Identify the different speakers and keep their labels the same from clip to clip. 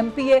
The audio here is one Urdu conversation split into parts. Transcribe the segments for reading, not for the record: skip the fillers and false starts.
Speaker 1: MPA,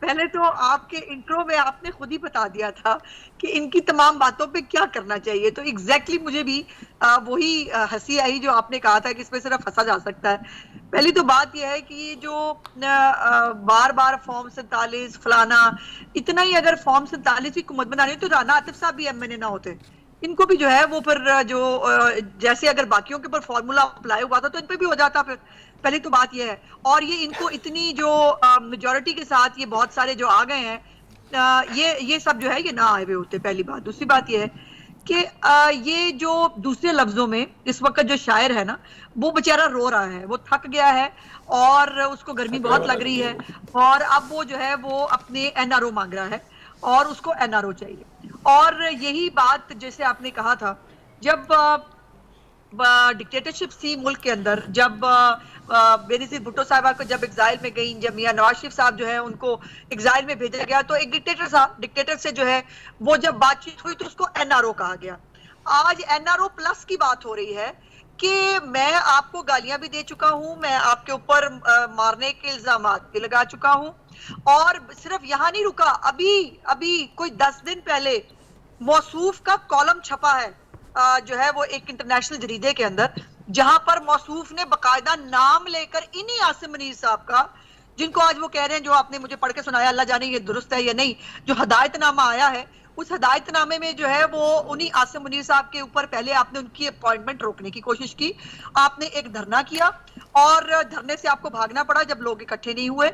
Speaker 2: پہلے تو آپ کے انٹرو میں آپ نے خود ہی بتا دیا تھا کہ ان کی تمام باتوں پہ کیا کرنا چاہیے، تو ایگزیکٹلی مجھے بھی وہی ہنسی آئی جو آپ نے کہا تھا کہ اس پہ صرف ہنسا جا سکتا ہے۔ پہلی تو بات یہ ہے کہ یہ جو بار بار فارم 47 فلانا، اتنا ہی اگر فارم 47 کی حکومت بنانی تو رانا عاطف صاحب بھی ایم این اے نہ ہوتے، ان کو بھی جو ہے وہ پھر جو جیسے اگر باقیوں کے اوپر فارمولا اپلائی ہوا تھا تو ان پہ بھی ہو جاتا پھر۔ پہلی تو بات یہ ہے، اور یہ ان کو اتنی جو میجورٹی کے ساتھ یہ بہت سارے جو آ گئے ہیں، یہ سب جو ہے یہ نہ آئے ہوئے ہوتے، پہلی بات۔ دوسری بات یہ ہے کہ یہ جو دوسرے لفظوں میں اس وقت جو شاعر ہے نا، وہ بیچارہ رو رہا ہے، وہ تھک گیا ہے اور اس کو گرمی بہت لگ رہی ہے، اور اب وہ جو ہے وہ اپنے این آر او مانگ رہا ہے اور اس کو این آر او چاہیے۔ اور یہی بات جیسے آپ نے کہا تھا، جب ڈکٹیٹرشپ تھی ملک کے اندر، جب بینظیر بھٹو صاحبہ کو جب ایگزائل میں گئیں، جب میاں نواز شریف صاحب جو ہے ان کو ایگزائل میں بھیجا گیا، تو ایک ڈکٹیٹر تھا، ڈکٹیٹر سے جو ہے وہ جب بات چیت ہوئی تو اس کو این آر او کہا گیا۔ آج این آر او پلس کی بات ہو رہی ہے کہ میں آپ کو گالیاں بھی دے چکا ہوں، میں آپ کے اوپر مارنے کے الزامات بھی لگا چکا ہوں، اور صرف یہاں نہیں رکا، ابھی کوئی 10 دن پہلے موصوف کا کالم چھپا ہے جو ہے وہ ایک انٹرنیشنل جریدے کے اندر، جہاں پر موصوف نے باقاعدہ نام لے کر انہی عاصم منیر صاحب کا، جن کو آج وہ کہہ رہے ہیں، جو آپ نے مجھے پڑھ کے سنایا، اللہ جانے یہ درست ہے یا نہیں، جو ہدایت نامہ آیا ہے، اس ہدایت نامے میں جو ہے وہ انہی عاصم منیر صاحب کے اوپر پہلے آپ نے ان کی اپوائنٹمنٹ روکنے کی کوشش کی، آپ نے ایک دھرنا کیا، اور دھرنے سے آپ کو بھاگنا پڑا جب لوگ اکٹھے نہیں ہوئے،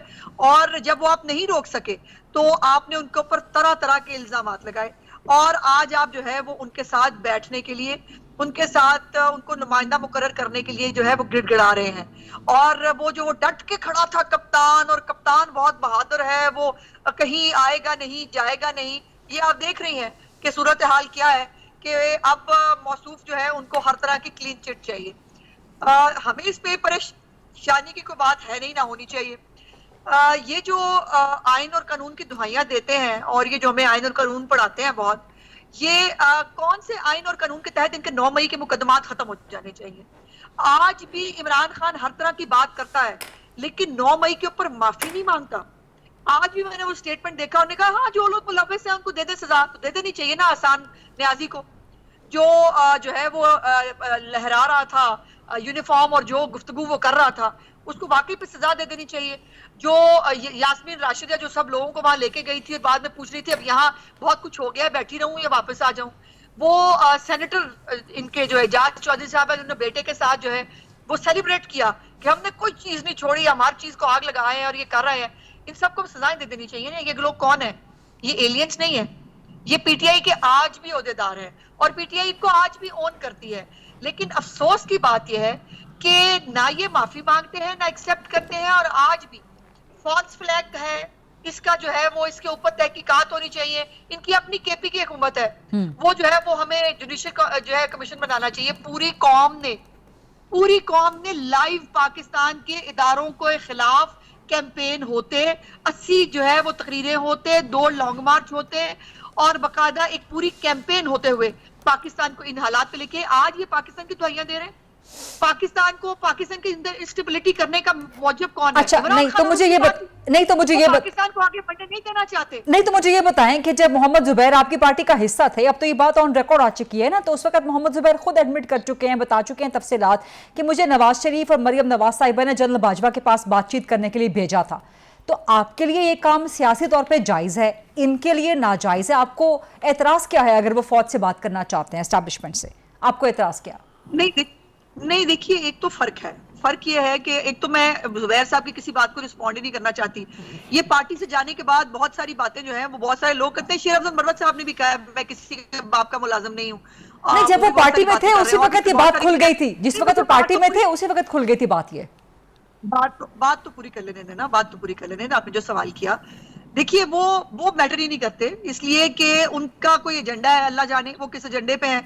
Speaker 2: اور جب وہ آپ نہیں روک سکے تو آپ نے ان کے اوپر طرح طرح کے الزامات لگائے، اور آج آپ جو ہے وہ ان کے ساتھ بیٹھنے کے لیے، ان کے ساتھ ان کو نمائندہ مقرر کرنے کے لیے جو ہے وہ گڑ گڑا رہے ہیں، اور وہ جو ڈٹ کے کھڑا تھا کپتان، اور کپتان بہت بہادر ہے، وہ کہیں آئے گا نہیں جائے گا نہیں، یہ آپ دیکھ رہی ہیں کہ صورتحال کیا ہے، کہ اب موصوف جو ہے ان کو ہر طرح کی کلین چٹ چاہیے۔ ہمیں اس پہ پریشانی کی کوئی بات ہے نہیں، نہ ہونی چاہیے۔ یہ جو آئین اور قانون کی دہائیاں دیتے ہیں، اور یہ جو ہمیں آئین اور قانون پڑھاتے ہیں بہت، یہ کون سے آئین اور قانون کے تحت ان کے 9 مئی کے مقدمات ختم ہو جانے چاہیے؟ آج بھی عمران خان ہر طرح کی بات کرتا ہے لیکن 9 مئی کے اوپر معافی نہیں مانگتا۔ آج بھی میں نے وہ سٹیٹمنٹ دیکھا، انہوں نے کہا ہاں جو لوگ ملوث ہیں ان کو دے دے سزا، تو دے دینی چاہیے نا آسان نیازی کو، جو ہے وہ لہرا رہا تھا یونیفارم اور جو گفتگو وہ کر رہا تھا، اس کو واقعی پہ سزا دے دینی چاہیے۔ جو یاسمین راشدہ جو سب لوگوں کو وہاں لے کے گئی تھی اور بعد میں پوچھ رہی تھی اب یہاں بہت کچھ ہو گیا ہے، بیٹھی رہوں یا واپس آ جاؤں، وہ سینیٹر ان کے جو اعجاز چودھری صاحب ہے، انہوں نے بیٹے کے ساتھ جو ہے وہ سیلیبریٹ کیا کہ ہم نے کوئی چیز نہیں چھوڑی، ہم ہر چیز کو آگ لگائے ہیں اور یہ کر رہے ہیں۔ ان سب کو سزائیں دے دینی چاہیے نا۔ یہ لوگ کون ہیں؟ یہ ایلینز نہیں ہیں، یہ پی ٹی آئی کے آج بھی عہدیدار ہیں، اور پی ٹی آئی کو آج بھی اون کرتی ہے۔ لیکن افسوس کی بات یہ ہے کہ نہ یہ معافی مانگتے ہیں، نہ ایکسیپٹ کرتے ہیں، اور آج بھی فالس فلیگ ہے اس کا جو ہے وہ اس کے اوپر تحقیقات ہونی چاہیے۔ ان کی اپنی کے پی کی حکومت ہے، وہ جو ہے وہ ہمیں جوڈیشل جو ہے کمیشن بنانا چاہیے۔ پوری قوم نے لائیو پاکستان کے اداروں کے خلاف کیمپین ہوتے، 80 جو ہے وہ تقریریں ہوتے، 2 لانگ مارچ ہوتے، اور باقاعدہ ایک پوری کیمپین ہوتے ہوئے پاکستان کو ان حالات پہ لے کے آج یہ پاکستان کی دعائیاں دے رہے ہیں۔ پاکستان کے اندر انسٹیبلٹی کرنے کا موجب کون ہے؟
Speaker 1: اچھا نہیں تو مجھے یہ
Speaker 2: پاکستان کو آگے بڑھنے نہیں دینا چاہتے۔
Speaker 1: نہیں تو مجھے یہ بتائیں کہ جب محمد زبیر آپ کی پارٹی کا حصہ تھے، اب تو یہ بات آن ریکارڈ آ چکی ہے نا، تو اس وقت محمد زبیر خود ایڈمٹ کر چکے ہیں، بتا چکے ہیں تفصیلات کہ مجھے نواز شریف اور مریم نواز صاحبہ نے جنرل باجوہ کے پاس بات چیت کرنے کے لیے بھیجا تھا۔ تو آپ کے لیے یہ کام سیاسی طور پہ جائز ہے، ان کے لیے ناجائز ہے؟ آپ کو اعتراض کیا ہے اگر وہ فوج سے بات کرنا چاہتے ہیں، اسٹیبلشمنٹ سے؟ آپ کو اعتراض کیا؟
Speaker 2: نہیں دیکھیے، ایک تو فرق یہ ہے کہ ایک تو میں زبیر صاحب کی کسی بات کو رسپونڈ ہی نہیں کرنا چاہتی۔ یہ پارٹی سے جانے کے بعد بہت ساری باتیں جو ہیں وہ بہت سارے لوگ کرتے ہیں۔ شیر افضل مروت صاحب نے بھی کہا میں کسی کے باپ کا ملازم نہیں ہوں۔
Speaker 1: نہیں، جب وہ پارٹی میں تھے اسی وقت یہ بات کھل گئی تھی، جس وقت وہ پارٹی میں تھے اسی وقت کھل گئی تھی بات۔ یہ
Speaker 2: بات تو پوری کر لینے دینا، بات تو پوری کر لینے دینا۔ آپ نے جو سوال کیا، دیکھیے وہ میٹر ہی نہیں کرتے، اس لیے کہ ان کا کوئی ایجنڈا ہے، اللہ جانے وہ کس ایجنڈے پہ ہیں۔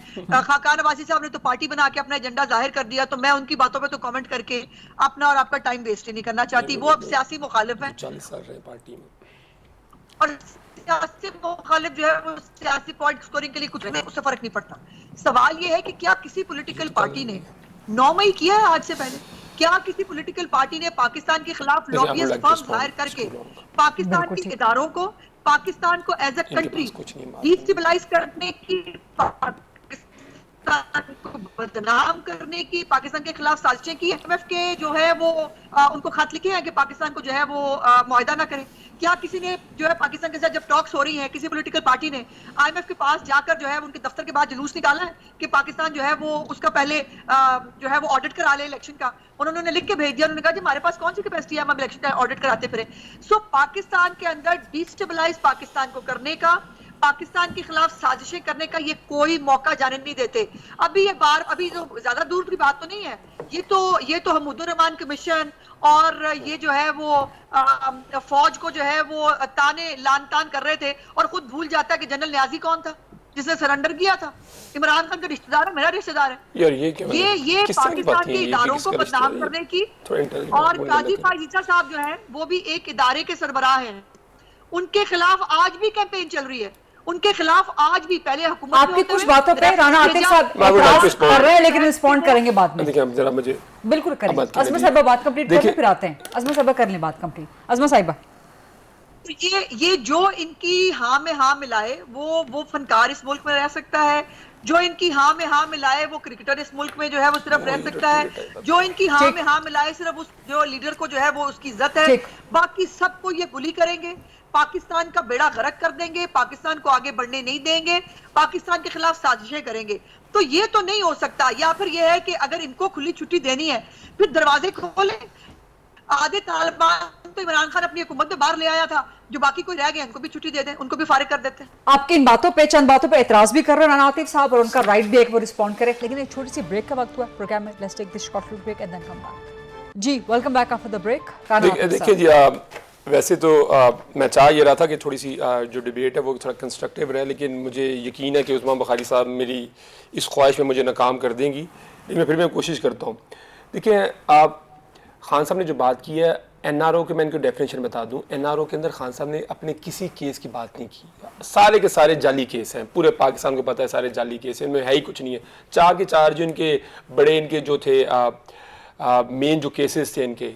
Speaker 2: خاقان نوازی صاحب نے تو پارٹی بنا کے اپنا ایجنڈا ظاہر کر دیا، تو میں ان کی باتوں پہ تو کامنٹ کر کے اپنا اور آپ کا ٹائم ویسٹ ہی نہیں کرنا چاہتی۔ وہ اب سیاسی مخالف ہیں،
Speaker 3: 40 سال رہے پارٹی میں،
Speaker 2: اور سیاسی مخالف جو ہے وہ سیاسی پوائنٹ سکورنگ کے لیے کچھ نہیں، اس سے فرق نہیں پڑتا۔ سوال یہ ہے کہ کیا کسی پولیٹیکل پارٹی نے 9 مئی کیا ہے آج سے پہلے؟ کیا کسی پولیٹیکل پارٹی نے پاکستان کے خلاف
Speaker 3: دیکھیں, I would
Speaker 2: لوبیسٹ
Speaker 3: like to
Speaker 2: فرم ظاہر کر کے
Speaker 3: respond.
Speaker 2: پاکستان
Speaker 1: بالکل
Speaker 2: کے
Speaker 1: ٹھیک.
Speaker 2: اداروں کو پاکستان کو ایز اے
Speaker 3: کے
Speaker 2: کنٹری
Speaker 3: پاس کچھ نہیں معلوم.
Speaker 2: ڈیسٹیبلائز کرنے کی, پاکستان کو بدنام کرنے کی, پاکستان کے خلاف سازشیں کی؟ ایم ایف کے جو ہے وہ ان کو خط لکھے ہیں کہ پاکستان کو جو ہے وہ معاہدہ نہ کرے. کیا کسی نے جو ہے پاکستان کے ساتھ جب ٹاکس ہو رہی ہیں کسی پولیٹیکل پارٹی نے آئی ایم ایف کے پاس جا کر جو ہے ان کے دفتر کے بعد جلوس نکالا ہے کہ پاکستان جو ہے وہ اس کا پہلے جو ہے وہ آڈٹ کرا لے الیکشن کا؟ انہوں نے لکھ کے بھیج دیا, انہوں نے کہا جی ہمارے پاس کون سی کیپیسٹی ہے ہم الیکشن کا آڈٹ کراتے پھرے. سو پاکستان کے اندر ڈیسٹیبلائز پاکستان کو کرنے کا, پاکستان کے خلاف سازشیں کرنے کا یہ کوئی موقع جانے نہیں دیتے. ابھی تو زیادہ دور کی بات تو نہیں ہے, یہ تو حمود الرحمان کمیشن اور یہ جو ہے وہ فوج کو جو ہے وہ لان تان کر رہے تھے, اور خود بھول جاتا ہے کہ جنرل نیازی کون تھا جس نے سرنڈر کیا تھا. عمران خان کا رشتہ دار ہے, میرا رشتہ دار ہے. یہ پاکستان کے اداروں کو بدنام کرنے کی. اور قاضی فائز عیسیٰ صاحب جو ہیں وہ بھی ایک ادارے کے سربراہ ہیں, ان کے خلاف آج بھی کیمپین چل رہی ہے, ان کے خلاف آج بھی. پہلے حکومت
Speaker 1: آپ کی کچھ باتوں پہ رانا عاطف صاحب اعتراض کر رہے ہیں لیکن رسپونڈ کریں گے بعد میں.
Speaker 3: دیکھیں ذرا مجھے
Speaker 1: بالکل کریں. عظمت صاحبہ بات کمپلیٹ کر لیں پھر آتے ہیں. عظمت صاحبہ کر لیں بات کمپلیٹ. عظمت صاحبہ
Speaker 2: یہ جو ان کی ہاں میں ہاں ملائے وہ فنکار اس ملک میں رہ سکتا ہے, جو ان کی ہاں میں ہاں ملائے وہ کرکٹر اس ملک میں جو ہے وہ صرف رہ سکتا ہے, جو ان کی ہاں میں ہاں ملائے صرف اس جو لیڈر کو جو ہے وہ اس کی عزت ہے, باقی سب کو یہ بلی کریں گے, پاکستان کا بیڑا غرق کر دیں گے, پاکستان کو آگے بڑھنے نہیں دیں گے, پاکستان کے خلاف سازشیں کریں گے. تو یہ تو نہیں ہو سکتا. یا پھر یہ ہے کہ اگر ان کو کھلی چھٹی دینی ہے پھر دروازے کھولیں. آدھے طالبان تو عمران خان اپنی حکومت میں باہر لے آیا تھا, جو باقی کوئی رہ گئے ان کو بھی چھٹی دے دیں, ان کو بھی فارغ کر دیتے ہیں.
Speaker 1: آپ کی ان باتوں پہ چند باتوں پہ اعتراض بھی کر رہے ہیں رانا عاطف صاحب, اور ان کا رائٹ بھی ہے کہ وہ رسپونڈ کرے, لیکن ایک چھوٹی سی بریک کا وقت ہوا پروگرام میں. Let's take this short break and then come back. جی welcome back after the break.
Speaker 3: دیکھیے جی, ویسے تو میں چاہ یہ رہا تھا کہ تھوڑی سی جو ڈیبیٹ ہے وہ تھوڑا کنسٹرکٹیو رہے, لیکن مجھے یقین ہے کہ عثمان بخاری صاحب میری اس خواہش میں مجھے ناکام کر دیں گی, لیکن پھر میں کوشش کرتا ہوں. دیکھیں آپ خان صاحب نے جو بات کی ہے این آر او کے, میں ان کو ڈیفینیشن بتا دوں. این آر او کے اندر خان صاحب نے اپنے کسی کیس کی بات نہیں کی. سارے کے سارے جعلی کیس ہیں, پورے پاکستان کو پتہ ہے سارے جعلی کیس ہیں, ان میں ہے ہی کچھ نہیں ہے. چار کے چار جو ان کے بڑے ان کے جو تھے مین جو کیسز تھے ان کے,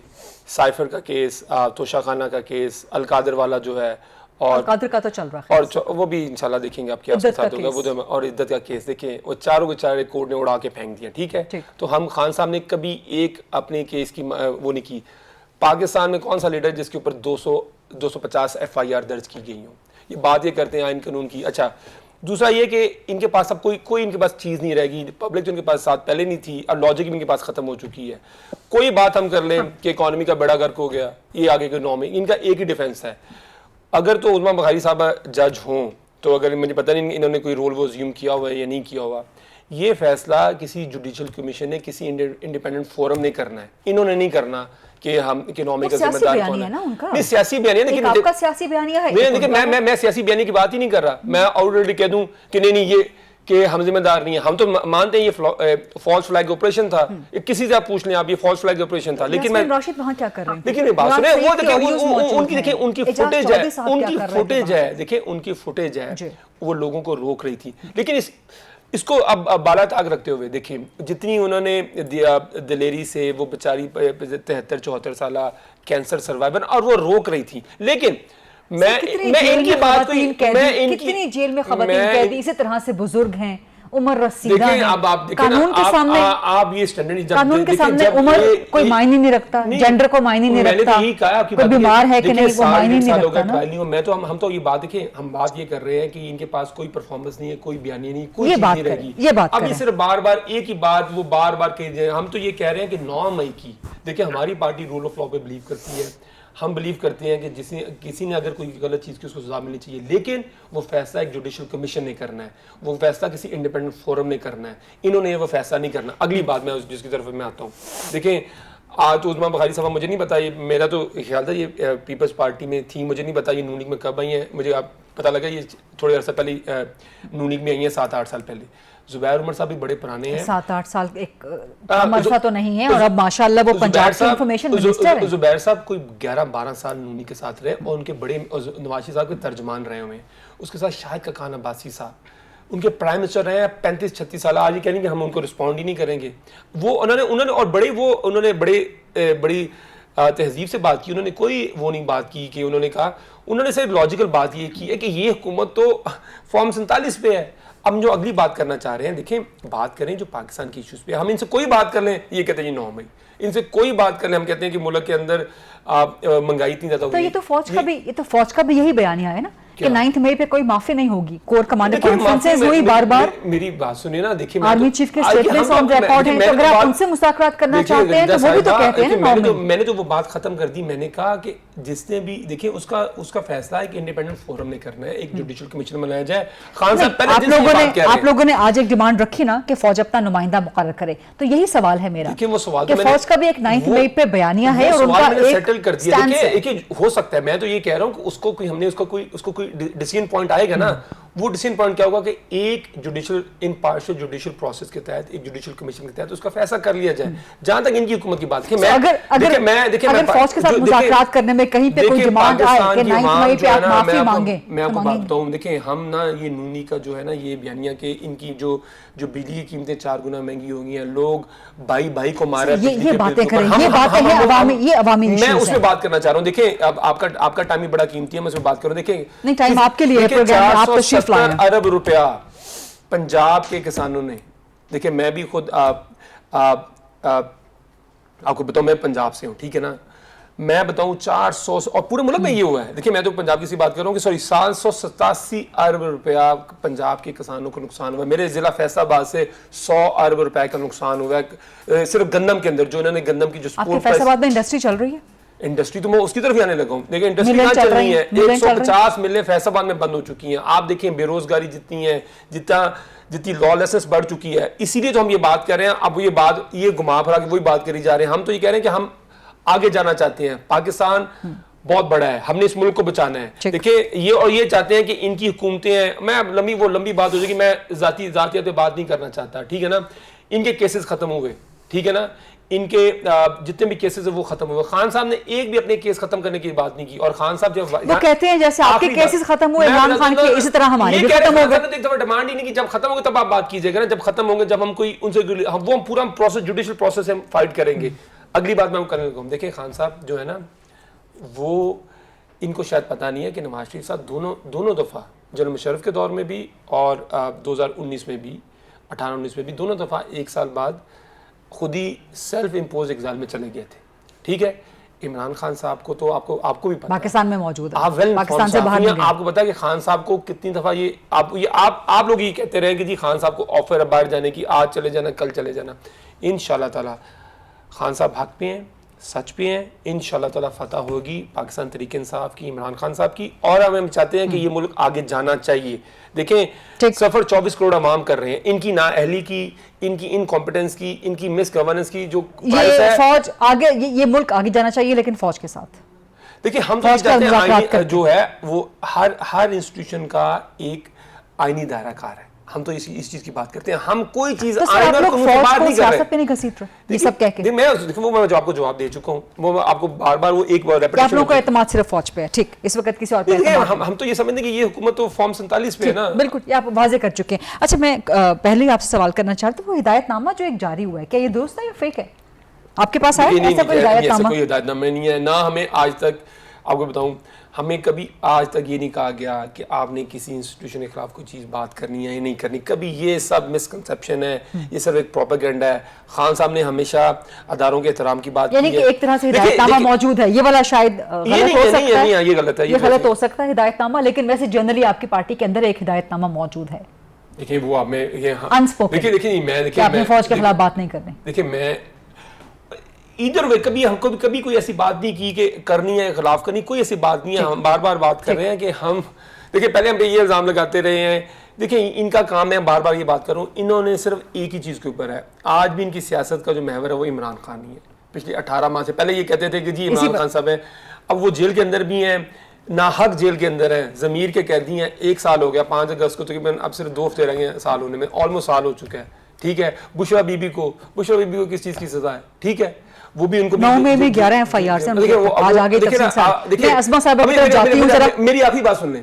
Speaker 3: سائفر کا کیس, توشہ خانہ کا کیس, القادر والا جو ہے, اور
Speaker 1: القادر کا تو چل رہا ہے,
Speaker 3: اور وہ بھی انشاءاللہ دیکھیں گے آپ کے ساتھ ہوگا وہ, اور عدت کا کیس دیکھیں, وہ چاروں کے چارے کورٹ نے اڑا کے پھینک دیا. ٹھیک ہے, تو ہم خان صاحب نے کبھی ایک اپنے کیس کی وہ نہیں کی. پاکستان میں کون سا لیڈر جس کے اوپر 250 ایف آئی آر درج کی گئی ہوں؟ یہ بات یہ کرتے ہیں آئین قانون کی. اچھا دوسرا یہ کہ ان کے پاس اب کوئی ان کے پاس چیز نہیں رہے گی, پبلک جو ان کے پاس ساتھ پہلے نہیں تھی, اور لاجک بھی ان کے پاس ختم ہو چکی ہے. کوئی بات ہم کر لیں کہ اکانومی کا بیڑا غرق ہو گیا, یہ آگے کے نو میں ان کا ایک ہی ڈیفنس ہے. اگر تو عثمان بخاری صاحب جج ہوں تو اگر مجھے پتہ نہیں انہوں نے کوئی رول وہ زیوم کیا ہوا ہے یا نہیں کیا ہوا, یہ فیصلہ کسی جوڈیشل کمیشن نے, کسی انڈیپینڈنٹ فورم نے کرنا ہے. انہوں نے نہیں کرنا کہ ہم اکنامی کا ذمہ دار کون ہے. نہیں سیاسی بیانیہ, لیکن
Speaker 1: آپ کا سیاسی بیانیہ ہے.
Speaker 3: نہیں, میں سیاسی بیانیہ کی بات ہی نہیں کر رہا. میں آلریڈی کہہ دوں کہ نہیں یہ کہ ہم ذمہ دار نہیں ہیں. ہم تو مانتے ہیں یہ فالس فلیگ آپریشن تھا, کسی سے آپ پوچھ لیں آپ, یہ فالس فلیگ آپریشن تھا. لیکن میں
Speaker 1: راشد وہاں کیا کر رہے ہیں,
Speaker 3: لیکن بات سنیں, وہ دیکھیں ان کی فوٹیج ہے, دیکھیں ان کی فوٹیج ہے, وہ لوگوں کو روک رہی تھی. لیکن اس کو اب بالا تاک رکھتے ہوئے دیکھیں جتنی انہوں نے دلیری سے, وہ بیچاری 73-74 سالہ کینسر سروائیور, اور وہ روک رہی تھی. لیکن میں ان کی بات کو,
Speaker 1: کتنی جیل میں خواتین قیدی اسی طرح سے بزرگ ہیں, عمر رسیدہ ہیں, قانون کے سامنے,
Speaker 3: آپ یہ سٹینڈرڈ
Speaker 1: قانون کے سامنے عمر کوئی معنی نہیں رکھتا, جینڈر کو معنی نہیں رکھتا, کوئی بیمار ہے کہ نہیں وہ معنی نہیں رکھتا نا.
Speaker 3: میں تو ہم تو یہ بات دیکھیں, ہم بات یہ کر رہے ہیں کہ ان کے پاس کوئی پرفارمنس نہیں ہے, کوئی بیانیہ نہیں, کوئی چیز نہیں رہے گی. اب یہ صرف بار بار ایک ہی بات وہ بار بار کہہ دیں. ہم تو یہ کہہ رہے ہیں کہ 9 مئی کی دیکھیں, ہماری پارٹی رول آف لا پہ بلیو کرتی ہے. ہم بلیو کرتے ہیں کہ کسی نے اگر کوئی غلط چیز کی اس کو سزا ملنی چاہیے, لیکن وہ فیصلہ ایک جوڈیشل کمیشن نے کرنا ہے, وہ فیصلہ کسی انڈیپینڈنٹ فورم نے کرنا ہے. انہوں نے وہ فیصلہ نہیں کرنا. اگلی بات میں جس کی طرف میں آتا ہوں, دیکھیں آج عثمان بخاری صاحب مجھے نہیں پتا, یہ میرا تو خیال تھا یہ پیپلز پارٹی میں تھی, مجھے نہیں پتا یہ نون لیگ میں کب آئی ہیں. مجھے اب پتہ لگا یہ تھوڑے عرصہ پہلے نون لیگ میں آئی ہیں, 7-8 سال پہلے. زبیر عمر صاحب بھی بڑے پرانے ہیں,
Speaker 1: 7-8 سال ایک عرصہ تو نہیں ہے, اور اب ماشاءاللہ وہ پنجاب کے انفارمیشن منسٹر ہیں.
Speaker 3: زبیر صاحب کوئی 11-12 سال نونی کے ساتھ رہے, اور ان کے بڑے نواز شریف صاحب کے ترجمان رہے ہوئے ہیں. اس کے ساتھ شاہد کا خان عباسی صاحب, ان کے پرائم منسٹر رہے ہیں 35-36 سال, آج یہ کہیں کہ ہم ان کو رسپونڈ ہی نہیں کریں گے. وہ انہوں نے اور انہوں نے بڑی تہذیب سے بات کی, انہوں نے کوئی وہ نہیں بات کی کہ انہوں نے کہا, انہوں نے صرف لاجیکل بات یہ کی ہے کہ یہ حکومت تو فارم 47 پہ ہے. ہم جو اگلی بات کرنا چاہ رہے ہیں, دیکھیں بات کریں جو پاکستان کی ایشوز پہ, ہم ان سے کوئی بات کر لیں یہ کہتے ہیں 9 مئی, ان سے کوئی بات کر لیں ہم کہتے ہیں کہ ملک کے اندر مہنگائی اتنی زیادہ ہوئی.
Speaker 1: تو یہ تو فوج کا بھی یہی بیانیہ ہے نا کہ 9 مئی پہ کوئی معافی نہیں ہوگی. کور کمانڈر کانفرنسز ہوئی بار بار,
Speaker 3: میری بات سنیے نا, دیکھیں
Speaker 1: آرمی چیف کے سٹیٹمنٹس آن ریکارڈ ہیں, تو اگر آپ ان سے مذاکرات کرنا چاہتے ہیں تو وہ بھی تو کہتے ہیں نا.
Speaker 3: میں نے تو وہ بات ختم کر دی, میں نے کہا کہ جس نے بھی دیکھیں اس کا فیصلہ ہے کہ انڈیپینڈنٹ فورم میں کرنا ہے, ایک جوڈیشل کمیشن بنایا جائے. خان صاحب پہلے
Speaker 1: آپ لوگوں نے آج ایک ڈیمانڈ رکھی نا کہ فوج اپنا نمائندہ مقرر کرے, تو یہی سوال ہے میرا کہ فوج کا بھی ایک 9 مئی پہ بیانیہ ہے اور ان کا ایک سٹینڈ ہے.
Speaker 3: دیکھیں ہو سکتا ہے, میں تو یہ کہہ رہا ہوں کہ اس کو کوئی ہم نے اس کو کوئی ڈیسیژن پوائنٹ آئے گا نا, وہ ڈیسیژن پوائنٹ کیا ہوگا کہ ایک جوڈیشل امپارشل جوڈیشل پروسیس کے تحت, ایک جوڈیشل کمیشن کے تحت اس کا فیصلہ کر لیا جائے. جہاں تک ان کی حکومت کی بات ہے,
Speaker 1: اگر فوج کے ساتھ مذاکرات کرنے میں کہیں پہ کوئی ڈیمانڈ آئے کہ 9 مئی پہ آپ معافی مانگیں,
Speaker 3: میں آپ کو بات بتاؤں, دیکھیں ہم نا یہ نونی کا جو ہے نا یہ بیانیہ کہ ان کی جو بجلی کی قیمتیں 4 گنا مہنگی ہو گئی ہیں, لوگ بھائی کو مار رہے ہیں,
Speaker 1: یہ باتیں کریں, یہ باتیں ہیں عوامی, یہ عوامی ایشوز ہیں.
Speaker 3: میں اس میں بات کرنا چاہ رہا ہوں. دیکھیں اب آپ کا ٹائم بھی بڑا قیمتی ہے, میں اس میں بات کروں. دیکھیں
Speaker 1: نہیں, ٹائم آپ کے لیے ہے, پروگرام میں آپ تشریف لائیں.
Speaker 3: 470 ارب روپیہ پنجاب کے کسانوں نے, دیکھیں میں بھی خود آپ کو بتاؤں, میں پنجاب سے ہوں, ٹھیک ہے نا, میں بتاؤں 400 اور پورے ملک میں یہ ہوا ہے. دیکھیں میں تو پنجاب کی سی بات کر رہا ہوں کہ 787 ارب روپیہ پنجاب کے کسانوں کو نقصان ہوا ہے. میرے ضلع فیصل آباد سے 100 ارب روپے کا نقصان ہوا ہے صرف گندم کے اندر, جو انہوں نے گندم کی جو
Speaker 1: آپ کے فیصل آباد میں انڈسٹری چل رہی ہے.
Speaker 3: انڈسٹری تو میں اس کی طرف ہی آنے لگا ہوں. دیکھیں انڈسٹری کہاں چل رہی ہے, 150 ملیں فیصل آباد میں بند ہو چکی ہیں. آپ دیکھیں بے روزگاری جتنی ہے, جتنی لالسنس بڑھ چکی ہے, اسی لیے تو ہم یہ بات کر رہے ہیں. اب یہ گھما پھرا کے وہی بات کری جا رہے ہیں. ہم تو یہ کہہ رہے ہیں کہ ہم آگے جانا چاہتے ہیں, پاکستان بہت بڑا ہے, ہم نے اس ملک کو بچانا ہے. دیکھیں یہ چاہتے ہیں کہ ان کی حکومتیں ہیں, میں لمبی بات ہو جائے گی, میں ذاتیت پہ بات نہیں کرنا چاہتا, ٹھیک ہے نا. ان کے کیسز ختم ہوئے, ٹھیک ہے نا, ان کے جتنے بھی کیسز ہیں وہ ختم ہوئے. خان صاحب نے ایک بھی اپنے کیس ختم کرنے کی بات نہیں کی, اور خان صاحب جب
Speaker 1: وہ کہتے ہیں جیسے آپ کے کیسز ختم ہوئے عمران خان کے, اسی طرح ہمارے بھی ختم ہو گئے.
Speaker 3: ایک دفعہ ڈیمانڈ ہی نہیں کی, جب ختم ہوگا تب آپ بات کیجئے گا نا, جب ختم ہوں گے, جب ہم کوئی ان سے وہ پورا پروسیس جوڈیشل پروسیس ہم فائٹ کریں گے. اگلی بات میں کرنے لگا ہوں. دیکھیں خان صاحب جو ہے نا, وہ ان کو شاید پتہ نہیں ہے کہ نواز شریف صاحب دونوں دفعہ جنرل مشرف کے دور میں بھی اور 2019 میں بھی 18-19 میں بھی دونوں دفعہ ایک سال بعد خود ہی سیلف امپوز ایگزائل میں چلے گئے تھے, ٹھیک ہے. عمران خان صاحب کو تو آپ کو بھی پتہ ہے,
Speaker 1: پاکستان میں موجود ہے,
Speaker 3: پاکستان سے باہر نہیں. آپ کو پتہ ہے کہ خان صاحب کو کتنی دفعہ آپ لوگ یہ کہتے رہے کہ جی خان صاحب کو آفر ہے باہر جانے کی, آج چلے جانا کل چلے جانا. انشاءاللہ تعالی خان صاحب حق پہ ہیں, سچ پہ ہیں, انشاءاللہ تعالی فتح ہوگی پاکستان تحریک انصاف کی, عمران خان صاحب کی, اور ہم چاہتے ہیں کہ یہ ملک آگے جانا چاہیے. دیکھیں سفر 24 کروڑ عوام کر رہے ہیں, ان کی نااہلی کی, ان کی انکمپٹنس کی, ان کی مس گورننس کی جو
Speaker 1: فوج آگے, یہ ملک آگے جانا چاہیے لیکن فوج کے ساتھ.
Speaker 3: دیکھیں ہم تو چاہتے ہیں جو ہے وہ ہر انسٹیٹیوشن کا ایک آئینی دائرہ کار ہے. ہم تو اس چیز کی بات کرتے ہیں, ہم کوئی چیز
Speaker 1: آئینہ کو باہر نہیں کر رہے. نہیں گھسیٹ رہے یہ سب کہہ کے.
Speaker 3: میں آپ کو جواب دے چکا ہوں, وہ آپ کو بار بار وہ ایک بار
Speaker 1: ریپیٹیشن. آپ لوگوں کا اعتماد صرف فوج پہ ہے, ٹھیک, اس وقت کسی اور پہ اعتماد.
Speaker 3: ہم تو یہ سمجھتے ہیں کہ یہ حکومت تو فارم 47 پہ ہے نا.
Speaker 1: بالکل, یہ آپ واضح کر چکے ہیں. اچھا میں پہلے ہی آپ سے سوال کرنا چاہتا ہوں, وہ ہدایت نامہ جو ایک جاری ہوا ہے, کیا یہ درست ہے یا فیک ہے؟ آپ کے پاس آیا ایسا کوئی ہدایت نامہ؟
Speaker 3: کوئی ہدایت نامہ نہیں ہے, نہ ہمیں آج تک, آپ کو بتاؤں, ہمیں کبھی آج تک یہ نہیں کہا گیا کہ آپ نے کسی انسٹیٹیوشن کے خلاف کوئی چیز بات کرنی ہے یا نہیں کرنی. کبھی یہ سب مسکنسیپشن ہے, یہ سب ایک پروپیگنڈا ہے. خان صاحب نے ہمیشہ اداروں کے احترام کی بات کی ہے.
Speaker 1: یعنی کہ ایک طرح سے ہدایت نامہ موجود ہے, یہ والا شاید غلط ہو سکتا ہے,
Speaker 3: یہ غلط ہے,
Speaker 1: یہ غلط ہو سکتا ہے ہدایت نامہ, لیکن ویسے جنرلی آپ کی پارٹی کے اندر ایک ہدایت نامہ موجود ہے.
Speaker 3: دیکھیں وہ آپ میں
Speaker 1: انسپوکن, کہ آپ نے فوج کے خلاف بات نہیں کرنی.
Speaker 3: دیکھیں میں ادھر وے کبھی کوئی ایسی بات نہیں کی کہ کرنی ہے خلاف کرنی, کوئی ایسی بات نہیں ہے. ہم بار بار بات کر رہے ہیں کہ ہم دیکھیں پہلے ہم پہ یہ الزام لگاتے رہے ہیں. دیکھیں ان کا کام ہے, بار بار یہ بات کروں, انہوں نے صرف ایک ہی چیز کے اوپر ہے, آج بھی ان کی سیاست کا جو محور ہے وہ عمران خان ہی ہے. پچھلے 18 ماہ سے پہلے یہ کہتے تھے کہ جی عمران خان صاحب ہیں, اب وہ جیل کے اندر بھی ہیں, ناحق جیل کے اندر ہیں, ضمیر کے قیدی ہیں. 1 سال ہو گیا, 5 اگست کو تقریباً اب صرف 2 ہفتے رہ گئے سال ہونے میں, آلموسٹ سال ہو چکا ہے, ٹھیک ہے. بشرا بی بی کو کس چیز کی سزا ہے, ٹھیک ہے, وہ بھی ان کو
Speaker 1: 9 میں بھی 11 FIR سے آج آگے تفصیل سے. میں اسما صاحب اب تک جاتی ہوں, ذرا
Speaker 3: میری آخری بات سن لیں,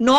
Speaker 2: 9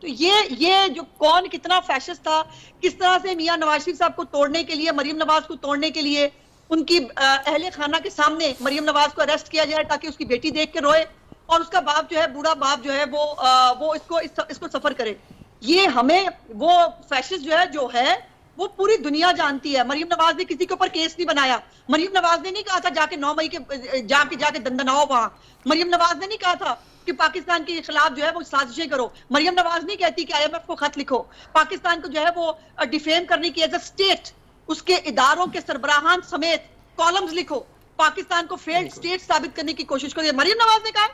Speaker 2: تو یہ جو کون کتنا فیشسٹ تھا، کس طرح سے میاں نواز شریف صاحب کو توڑنے کے لیے، مریم نواز کو توڑنے کے لیے ان کی اہل خانہ کے سامنے مریم نواز کو اریسٹ کیا جائے تاکہ اس کی بیٹی دیکھ کے روئے اور اس کا باپ جو ہے، بوڑھا باپ جو ہے وہ اس کو سفر کرے. یہ ہمیں وہ فیشسٹ جو ہے وہ پوری دنیا جانتی ہے. مریم نواز نے کسی کے اوپر کیس نہیں بنایا. مریم نواز نے نہیں کہا تھا جا کے 9 مئی کے جا کے دندناؤ وہاں. مریم نواز نے نہیں کہا تھا کہ پاکستان کے خلاف جو ہے وہ سازشیں کرو. مریم نواز نہیں کہتی کہ IMF کو خط لکھو. پاکستان کو جو ہے وہ ڈیفیم کرنے کی ایز اے اسٹیٹ اس کے اداروں کے سربراہان سمیت کالمز لکھو. پاکستان کو فیلڈ اسٹیٹ ثابت کرنے کی کوشش کرو. مریم نواز نے کہا ہے.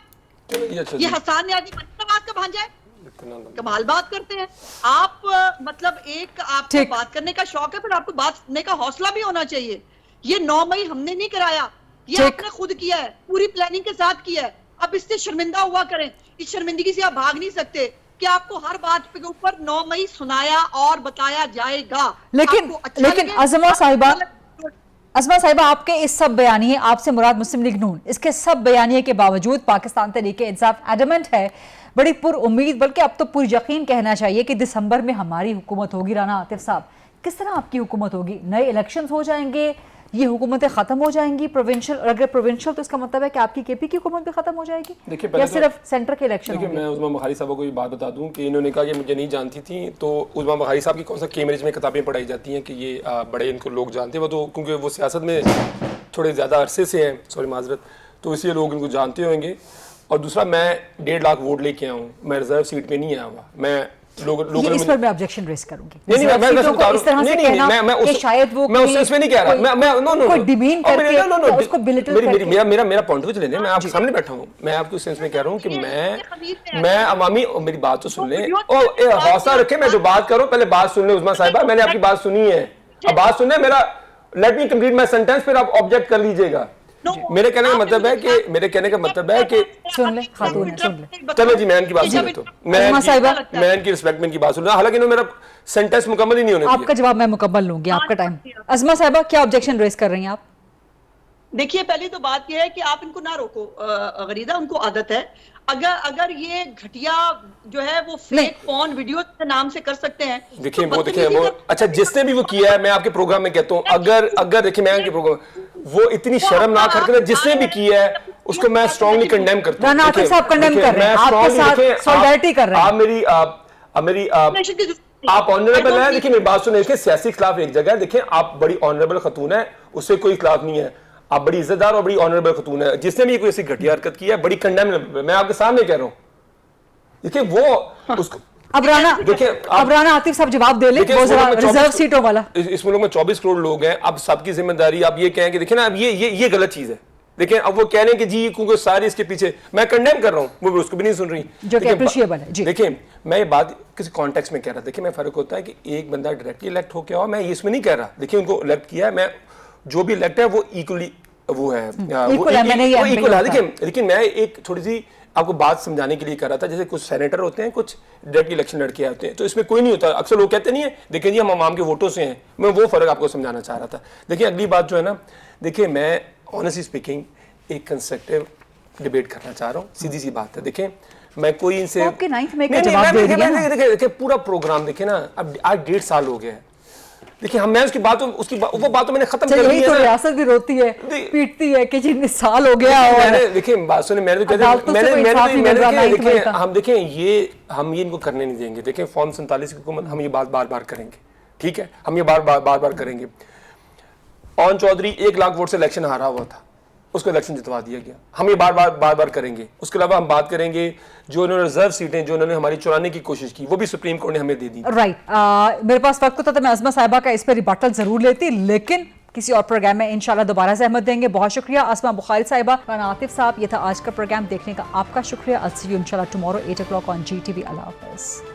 Speaker 2: یہ حسان نیازی مریم نواز کا بھانجا ہے. کمال بات کرتے ہیں آپ. مطلب ایک آپ کو بات کرنے کا شوق ہے، پھر آپ کو بات کرنے کا حوصلہ بھی ہونا چاہیے. یہ 9 مئی ہم نے نہیں کرایا، یہ آپ نے خود کیا ہے، پوری پلاننگ کے ساتھ کیا ہے. اب اس سے شرمندہ ہوا کریں. اس شرمندگی سے آپ بھاگ نہیں سکتے کہ آپ کو ہر بات کے اوپر 9 مئی سنایا اور بتایا جائے گا.
Speaker 1: لیکن عظمہ صاحبہ آپ کے اس سب بیانیے، آپ سے مراد مسلم لیگ نون، اس کے سب بیانیے کے باوجود پاکستان تحریک انصاف ایڈمنٹ ہے، بڑی پر امید بلکہ اب تو پر یقین کہنا چاہیے کہ دسمبر میں ہماری حکومت ہوگی. رانا عاطف صاحب، کس طرح آپ کی حکومت ہوگی؟ نئے الیکشنز ہو جائیں گے، یہ حکومتیں ختم ہو جائیں گی پروونشل، اور اگر پروونشل تو اس کا مطلب ہے کہ آپ کی KP کی حکومت بھی ختم ہو جائے گی یا صرف سینٹر کے الیکشن ہوں گے؟
Speaker 3: میں عظمیٰ بخاری صاحب کو یہ بات بتا دوں کہ انہوں نے کہا کہ مجھے نہیں جانتی تھیں، تو عظمیٰ بخاری صاحب کی کون سا کیمبرج میں کتابیں پڑھائی جاتی ہیں کہ یہ بڑے ان کو لوگ جانتے ہیں. وہ تو کیونکہ وہ سیاست میں تھوڑے زیادہ عرصے سے ہیں، سوری معذرت، تو اس لیے لوگ ان کو جانتے ہوئیں گے. اور دوسرا، میں 1.5 لاکھ ووٹ لے کے آیا ہوں، میں ریزرو سیٹ پہ نہیں آیا ہوا. میں
Speaker 1: اس پر میں آبجیکشن ریز کروں گی.
Speaker 3: نہیں میں اس میں نہیں کہہ رہا، میرا پوائنٹ وچ لینے، میں آپ کے سامنے بیٹھا ہوں. میں آپ کو اس سینس میں کہہ رہا ہوں کہ میں عوامی، میری بات تو سن لیں، حوصلہ رکھیں. میں جو بات کروں پہلے بات سن لیں. عظمیٰ صاحبہ، میں نے آپ کی بات سنی ہے، اب بات سنیں میرا. Let me complete my sentence, پھر آپ آبجیکٹ کر لیجئے گا. میرے کہنے کا مطلب ہے کہ
Speaker 1: سن لیں خاتون ہے، سن لیں.
Speaker 3: چلیں جی، میں ان کی بات سن لیتا ہوں. میں ان کی رسپیکٹ میں ان کی بات سن رہا ہوں، حالانکہ انہوں نے میرا سینٹینس مکمل ہی نہیں ہونے دیا.
Speaker 1: آپ کا جواب میں مکمل لوں گی، آپ کا ٹائم. عظمیٰ صاحبہ، کیا آبجیکشن ریز کر رہی ہیں آپ؟
Speaker 2: دیکھیے، پہلی تو بات یہ ہے کہ آپ ان کو نہ روکو غریدہ، ان کو عادت ہے. اگر یہ گھٹیا جو ہے وہ فیک پون ویڈیو کے نام سے کر سکتے ہیں.
Speaker 3: دیکھیں وہ اچھا، جس نے بھی وہ کیا ہے، میں آپ کے پروگرام میں کہتا ہوں، اگر دیکھیں میں ان کے پروگرام، وہ اتنی شرمناک حرکت ہے جس نے بھی کیا ہے اس کو میں اسٹرانگلی کنڈیم کرتا ہوں.
Speaker 1: رانا عاطف صاحب کنڈیم کر رہے ہیں، آپ کے ساتھ سولیڈرٹی کر رہے ہیں.
Speaker 3: آپ آنریبل ہیں. دیکھیں میری بات سنیں، دیکھیں سیاسی اختلاف ایک جگہ ہے. دیکھیں آپ بڑی آنریبل خاتون ہیں، اس سے کوئی اختلاف نہیں ہے. آپ بڑی عزت دار اور بڑی آنریبل خاتون ہے. جس نے بھی کوئی ایسی گھٹیا حرکت کی ہے بڑی کنڈیم، میں آپ کے سامنے کہہ رہا ہوں. دیکھیں وہ اس کو
Speaker 1: اب رانا عاطف صاحب جواب دے لیں، وہ ذرا ریزرو سیٹوں والا. اس
Speaker 3: ملک میں 24 کروڑ لوگ ہیں. اب سب کی ذمہ داری، آپ یہ کہیں کہ دیکھیں نا، اب یہ غلط چیز ہے. دیکھیں اب وہ کہہ رہے ہیں کہ جی کیونکہ ساری اس کے پیچھے، میں کنڈیم کر رہا ہوں، وہ اس کو بھی نہیں سن رہی،
Speaker 1: جو کہ اپریشیبل ہے. جی
Speaker 3: دیکھیں، میں یہ بات کسی کانٹیکس میں کہہ رہا. دیکھیں میں فرق ہوتا ہے کہ ایک بندہ ڈائریکٹلی الیکٹ ہو کے ہوا، میں اس میں نہیں کہہ رہا. دیکھیں ان کو الیکٹ کیا ہے، میں جو بھی الیکٹ ہے وہ ایکولی وہ ہے. لیکن میں ایک تھوڑی سی آپ کو بات سمجھانے کے لیے کر رہا تھا. جیسے کچھ سینیٹر ہوتے ہیں، کچھ ڈائریکٹ الیکشن لڑ کے آتے ہیں، تو اس میں کوئی نہیں ہوتا. اکثر لوگ کہتے نہیں ہیں دیکھیں جی ہم عوام کے ووٹوں سے ہیں. میں وہ فرق آپ کو سمجھانا چاہ رہا تھا. دیکھیں اگلی بات جو ہے نا، دیکھیں میں آنیسٹلی اسپیکنگ ایک کنسٹرکٹیو ڈیبیٹ کرنا چاہ رہا ہوں. سیدھی سی بات ہے. دیکھیں میں کوئی ان سے دیکھیں پورا پروگرام دیکھیں نا، اب آج 1.5 سال ہو گیا ہے. دیکھیں ہم، میں اس کی بات، وہ بات تو میں نے ختم کر دی ہے.
Speaker 1: تو ریاست بھی روتی ہے، پیٹتی ہے کہ جی سال ہو گیا. اور
Speaker 3: دیکھیں بات سنیں، میں نے تو دیکھیں ہم دیکھیں یہ ہم ان کو کرنے نہیں دیں گے. دیکھیں فارم 47 کی حکومت، ہم یہ بات بار بار کریں گے. ٹھیک ہے، ہم یہ بار بار کریں گے. اون چودھری 1 لاکھ ووٹ سے الیکشن ہارا ہوا تھا، اس کو الیکشن جتوا دیا گیا. ہم یہ بار کریں گے. اس کے علاوہ ہم بات کریں گے جو انہوں نے ریزرو سیٹیں جو انہوں نے ہماری چرانے کی کوشش کی، وہ بھی سپریم کورٹ نے ہمیں دے دی.
Speaker 1: رائٹ، میرے پاس وقت ہوتا تو میں عظمیٰ صاحبہ کا اس پہ ریبٹل ضرور لیتی، لیکن کسی اور پروگرام میں انشاءاللہ دوبارہ زحمت دیں گے. بہت شکریہ عظمیٰ بخاری صاحبہ، رانا عاطف صاحب. یہ تھا آج کا پروگرام. دیکھنے کا آپ کا شکریہ. I'll see you inshallah tomorrow 8 o'clock on GTV. اللہ حافظ.